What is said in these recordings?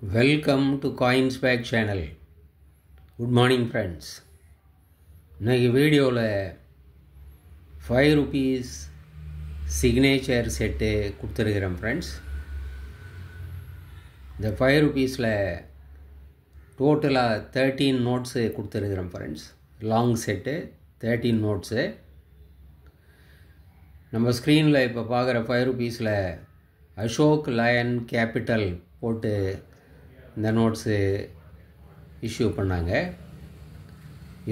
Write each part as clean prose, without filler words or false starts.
Welcome to Coinsback channel. Good morning friends. இன்னைக்கு வீடியோவில் 5 rupees signature set கொடுத்துருக்கிறேன் friends. இந்த 5 rupeesல டோட்டலாக 13 நோட்ஸு கொடுத்துருக்கிறேன் ஃப்ரெண்ட்ஸ். Long set 13 notes. நம்ம ஸ்க்ரீனில் இப்போ பார்க்குற 5 rupeesல அசோக் லயன் கேபிட்டல் போட்டு இந்த நோட்ஸு இஷ்யூ பண்ணாங்க.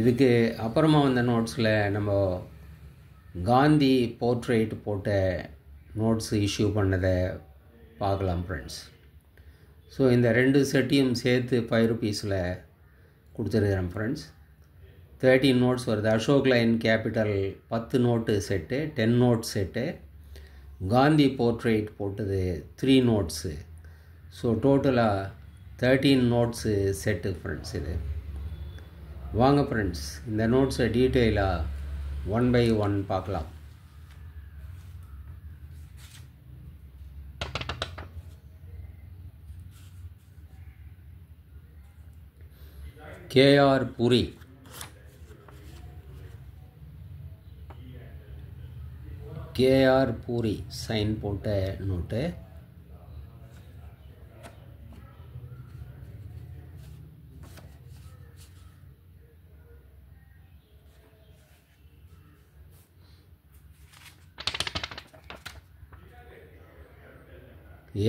இதுக்கு அப்புறமா வந்த நோட்ஸில் நம்ம காந்தி போர்ட்ரேட் போட்ட நோட்ஸு இஷ்யூ பண்ணதை பார்க்கலாம் ஃப்ரெண்ட்ஸ். ஸோ இந்த ரெண்டு செட்டையும் சேர்த்து 5 rupeesல கொடுத்துருக்குறேன் ஃப்ரெண்ட்ஸ். 13 நோட்ஸ் வருது. Ashok lion capital 10 note set, 10 note set. Gandhi portrait போட்டது 3 நோட்ஸு. ஸோ டோட்டலாக 13 நோட்ஸு செட்டு ஃப்ரெண்ட்ஸ். இது வாங்க ஃப்ரெண்ட்ஸ், இந்த நோட்ஸை டீட்டெயிலாக 1 by 1 பார்க்கலாம். KR Puri, KR Puri sign போட்ட நோட்டு.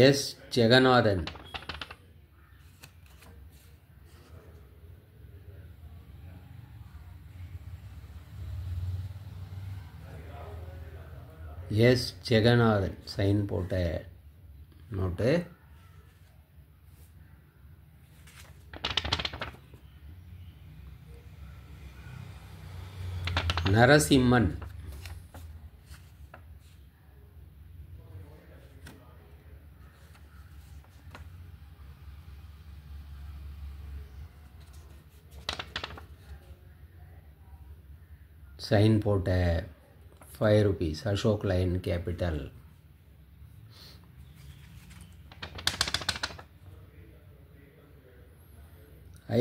S Jagannathan, S Jagannathan sign போட்ட நோட்டு. நரசிம்மன், சைன் போட்ட 5 rupees Ashok lion capital.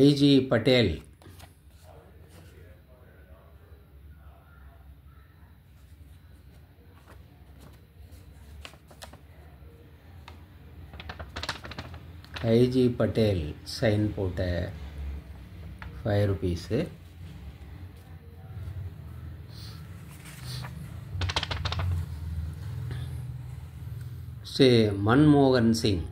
IG Patel, IG Patel sign போட்ட 5 rupees. மன்மோகன் சிங்,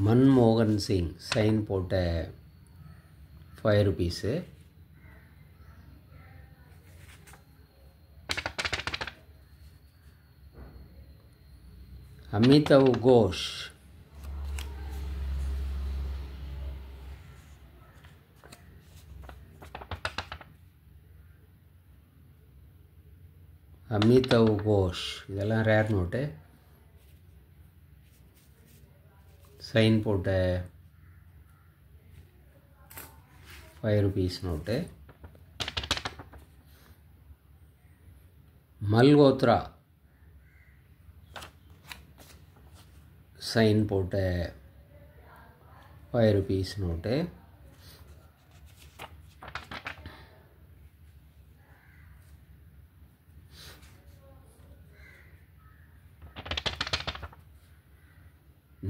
மன்மோகன் சிங் சைன் போட்ட 5 rupees. அமிதவ் கோஷ், அமிதவ் கோஷ், இதெல்லாம் ரேர் நோட்டு. சைன் போட்ட 5 rupees நோட்டு. மல்கோத்ரா சைன் போட்ட 5 rupees note.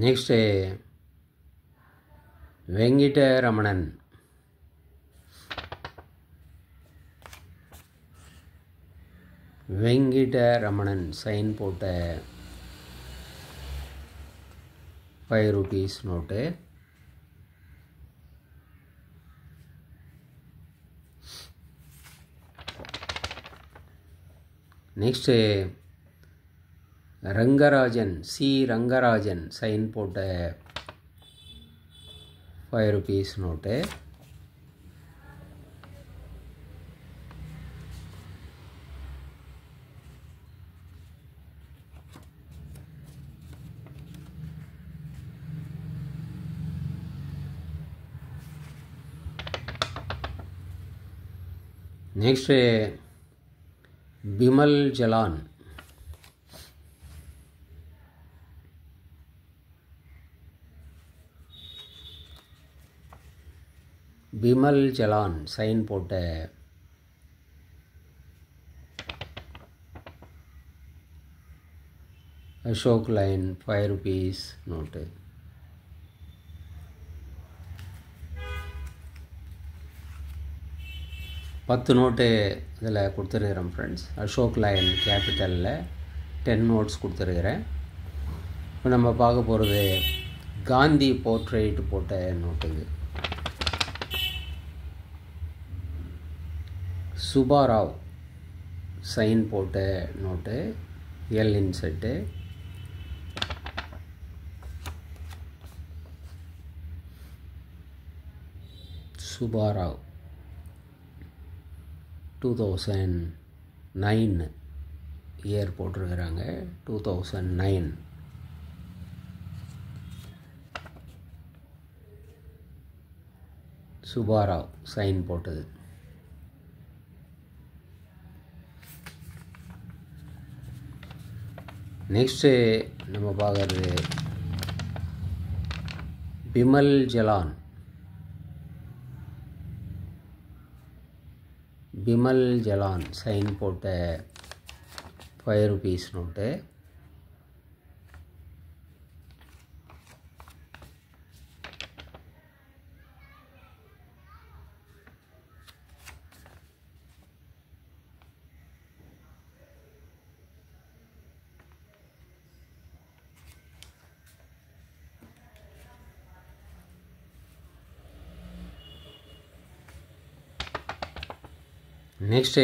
Next Venkitaramanan, Venkitaramanan sign போட்ட 5 rupees note. Next Rangarajan, C Rangarajan sign போட்ட 5 rupees note. Next Bimal Jalan. Bimal Jalan sign போட்ட அசோக் லைன் 5 rupees நோட்டு. பத்து நோட்டு இதில் கொடுத்துருக்குறேன் ஃப்ரெண்ட்ஸ். அசோக் லைன் கேபிட்டலில் 10 நோட்ஸ் கொடுத்துருக்குறேன். இப்போ நம்ம பார்க்க போகிறது காந்தி போர்ட்ரேட் போட்ட நோட்டுது. சுபாராவ் சைன் போட்ட note, L inset. Subbarao 2009 year போட்டிருக்கிறாங்க. 2009. சுபாராவ் சைன் போட்டது. நெக்ஸ்ட்டு நம்ம பார்க்குறது பிமல் ஜலான். பிமல் ஜலான் சைன் போட்ட 5 rupees note. Next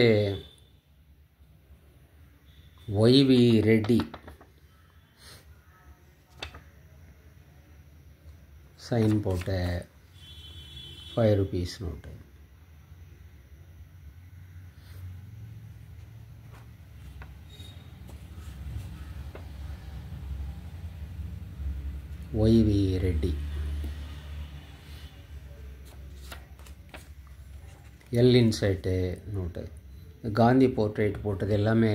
YV Reddy sign போட்ட 5 rupees நோட்டு. ஒய்வி ரெட்டி. எல் இன்சைட்டு நோட்டு. காந்தி போர்ட்ரேட் போட்டது எல்லாமே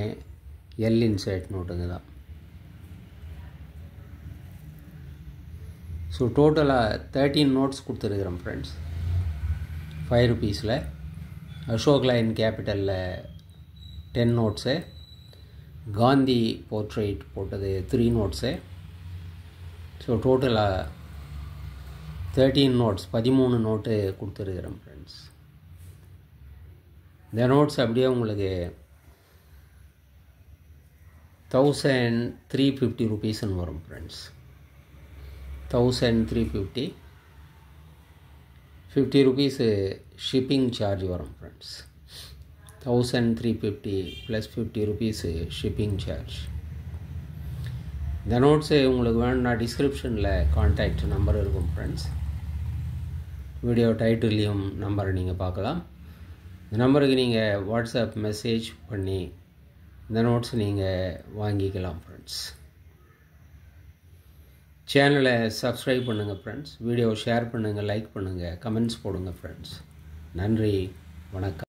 எல் இன்சைட் நோட்டுங்க தான். ஸோ டோட்டலாக 13 நோட்ஸ் கொடுத்துருக்குறேன் ஃப்ரெண்ட்ஸ். 5 rupeesல அசோக் லைன் கேபிட்டலில் 10 நோட்ஸு, காந்தி போர்ட்ரேட் போட்டது 3 நோட்ஸு. ஸோ டோட்டலாக 13 நோட்ஸ், 13 நோட்டு கொடுத்துருக்குறேன் ஃப்ரெண்ட்ஸ். இந்த நோட்ஸ் அப்படியே உங்களுக்கு 1350 rupeesன்னு வரும் ஃப்ரெண்ட்ஸ். 1350. 50 rupees ஷிப்பிங் சார்ஜ் வரும் friends. 1350 plus 50 rupees shipping charge. இந்த நோட்ஸு உங்களுக்கு வேணும்னா டிஸ்கிரிப்ஷனில் கான்டாக்ட் நம்பர் இருக்கும் ஃப்ரெண்ட்ஸ். வீடியோ டைட்டில்லையும் நம்பரை நீங்கள் பார்க்கலாம். இந்த நம்பருக்கு நீங்கள் வாட்ஸ்அப் மெசேஜ் பண்ணி இந்த நோட்ஸ் நீங்கள் வாங்கிக்கலாம் ஃப்ரெண்ட்ஸ். சேனலை சப்ஸ்கிரைப் பண்ணுங்கள் ஃப்ரெண்ட்ஸ். வீடியோ ஷேர் பண்ணுங்கள், லைக் பண்ணுங்கள், கமெண்ட்ஸ் போடுங்க ஃப்ரெண்ட்ஸ். நன்றி, வணக்கம்.